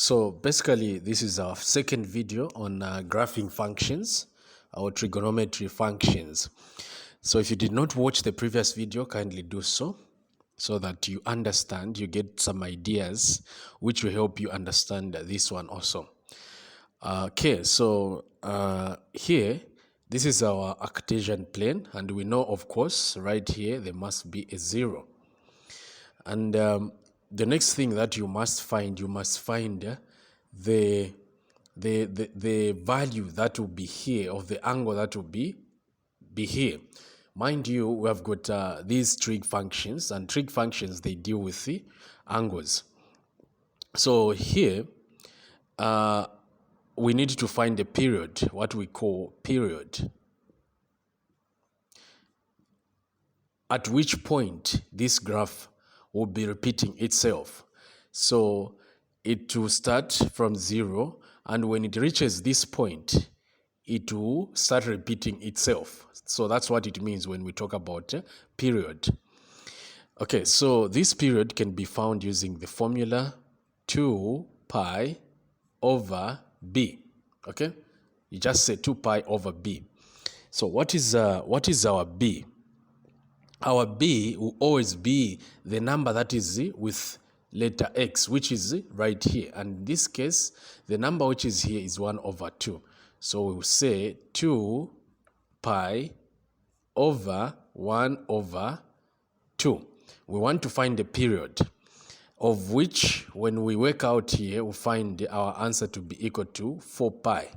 So basically, this is our second video on graphing functions, or trigonometry functions. So if you did not watch the previous video, kindly do so that you understand, you get some ideas which will help you understand this one also. Okay, so here, this is our Cartesian plane, and we know, of course, right here, there must be a 0. And the next thing that you must find the value that will be here, of the angle that will be here. Mind you, we have got these trig functions, and trig functions, they deal with the angles. So here, we need to find a period, what we call period, at which point this graph will be repeating itself. So it will start from 0, and when it reaches this point, it will start repeating itself. So that's what it means when we talk about period. Okay, so this period can be found using the formula 2 pi over b. Okay, you just say 2 pi over b. So what is our b? Our b will always be the number that is with letter x, which is right here. And in this case, the number which is here is 1 over 2. So we will say 2 pi over 1 over 2. We want to find the period, of which, when we work out here, we'll find our answer to be equal to 4 pi.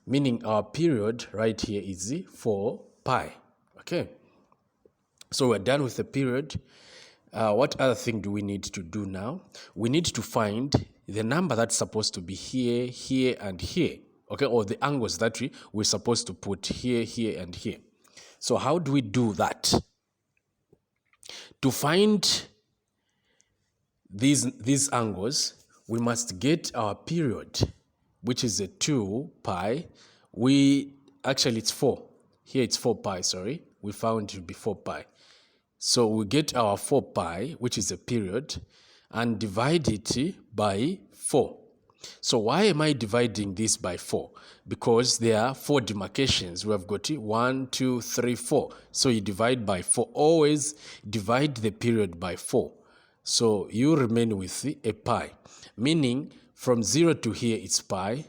Meaning our period right here is 4 pi. Okay. So we're done with the period. What other thing do we need to do now? We need to find the number that's supposed to be here, here, and here. Okay, or the angles that we're supposed to put here, here, and here. So how do we do that? To find these angles, we must get our period, which is a 2 pi. It's 4. Here it's 4 pi, sorry. We found it to be 4 pi. So we get our 4 pi, which is a period, and divide it by 4. So why am I dividing this by 4? Because there are 4 demarcations. We have got 1, 2, 3, 4. So you divide by 4. Always divide the period by 4. So you remain with a pi. Meaning from 0 to here it's pi.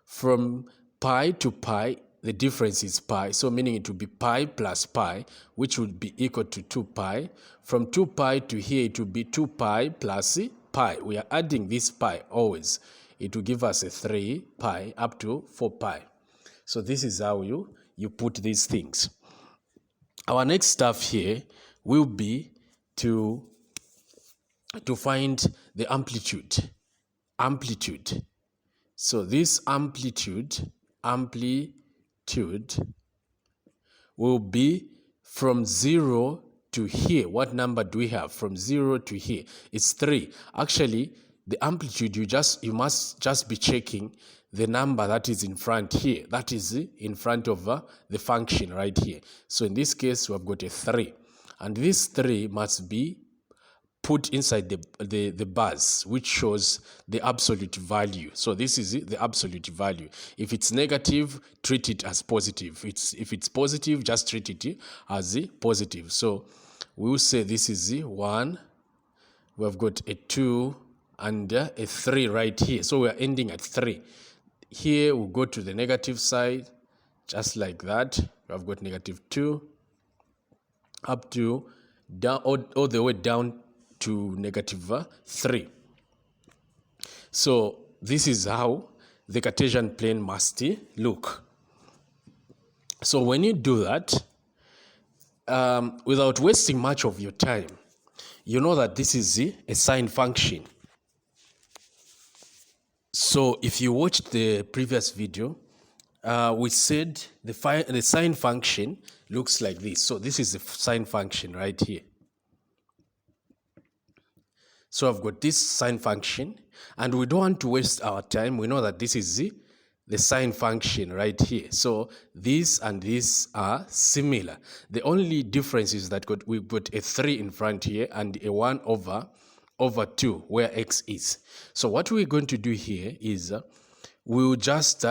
From pi to pi, the difference is pi, so meaning it will be pi plus pi, which would be equal to 2 pi. From 2 pi to here, it will be 2 pi plus pi. We are adding this pi always. It will give us a 3 pi up to 4 pi. So this is how you put these things. Our next stuff here will be to find the amplitude. Amplitude. So this amplitude will be from 0 to here. What number do we have from 0 to here? It's 3. Actually, the amplitude, you must just be checking the number that is in front here. That is in front of the function right here. So in this case, we have got a 3. And this 3 must be put inside the bars, which shows the absolute value. So this is the absolute value. If it's negative, treat it as positive. If it's positive, just treat it as positive. So we will say this is 1. We have got a 2 and a 3 right here. So we are ending at 3. Here we'll go to the negative side, just like that. We have got negative 2 up to down, all the way down to negative 3. So this is how the Cartesian plane must look. So when you do that, without wasting much of your time, you know that this is a sine function. So if you watched the previous video, we said the sine function looks like this. So this is the sine function right here. So I've got this sine function, and we don't want to waste our time. We know that this is the sine function right here. So this and this are similar. The only difference is that we've got a 3 in front here and a 1 over over 2 where x is. So what we're going to do here is we'll just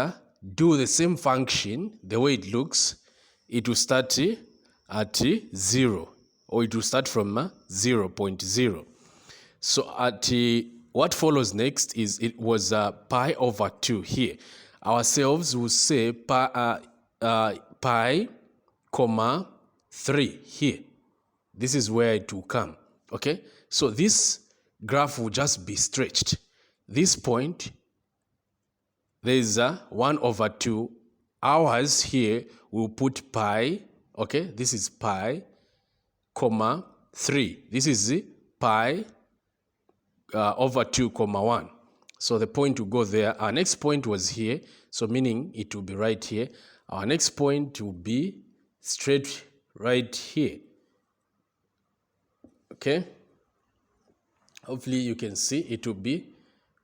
do the same function the way it looks. It will start at 0, or it will start from 0.0. So at what follows next is it was pi over 2 here. Ourselves will say pi, comma 3 here. This is where it will come, okay? So this graph will just be stretched. This point, there is 1 over 2. Ours here, we'll put pi, okay? This is pi, comma 3. This is pi over 2, comma 1. So the point will go there. Our next point was here, so meaning it will be right here. Our next point will be straight right here. Okay, hopefully you can see it will be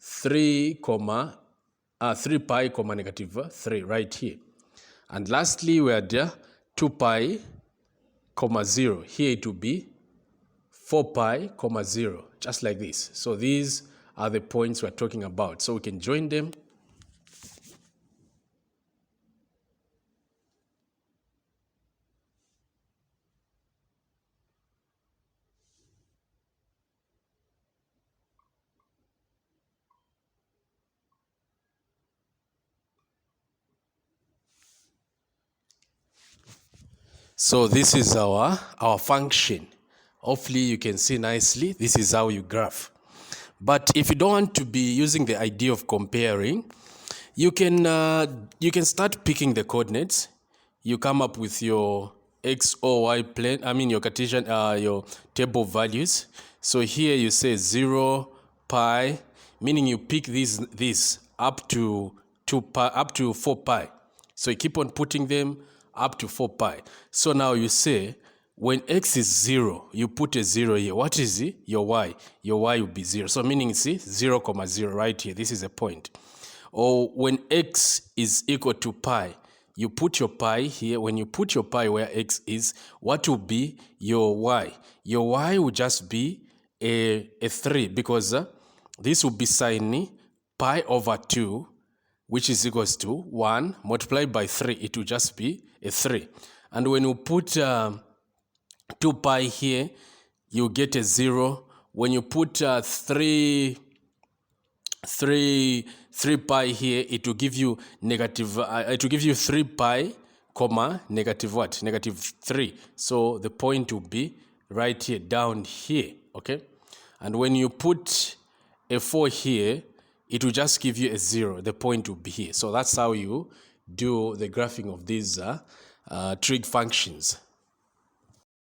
3 pi comma negative 3 right here. And lastly, we had 2 pi comma 0. Here it will be 4 pi comma 0, just like this. So these are the points we're talking about. So we can join them. So this is our function. Hopefully you can see nicely. This is how you graph. But if you don't want to be using the idea of comparing, you can start picking the coordinates. You come up with your x or y plane. I mean your Cartesian, your table values. So here you say 0, pi, meaning you pick these up to 2 pi, up to 4 pi. So you keep on putting them up to 4 pi. So now you say when x is 0, you put a 0 here. What is it? Your y. Your y will be 0. So meaning, see, 0, 0 right here. This is a point. Or when x is equal to pi, you put your pi here. When you put your pi where x is, what will be your y? Your y will just be a 3, because this will be sine pi over 2, which is equals to 1 multiplied by 3. It will just be a 3. And when you put 2 pi here, you get a 0. When you put 3 pi here, it will give you negative, it will give you 3 pi, comma, negative what? Negative 3. So the point will be right here, down here, okay? And when you put a 4 here, it will just give you a 0. The point will be here. So that's how you do the graphing of these trig functions.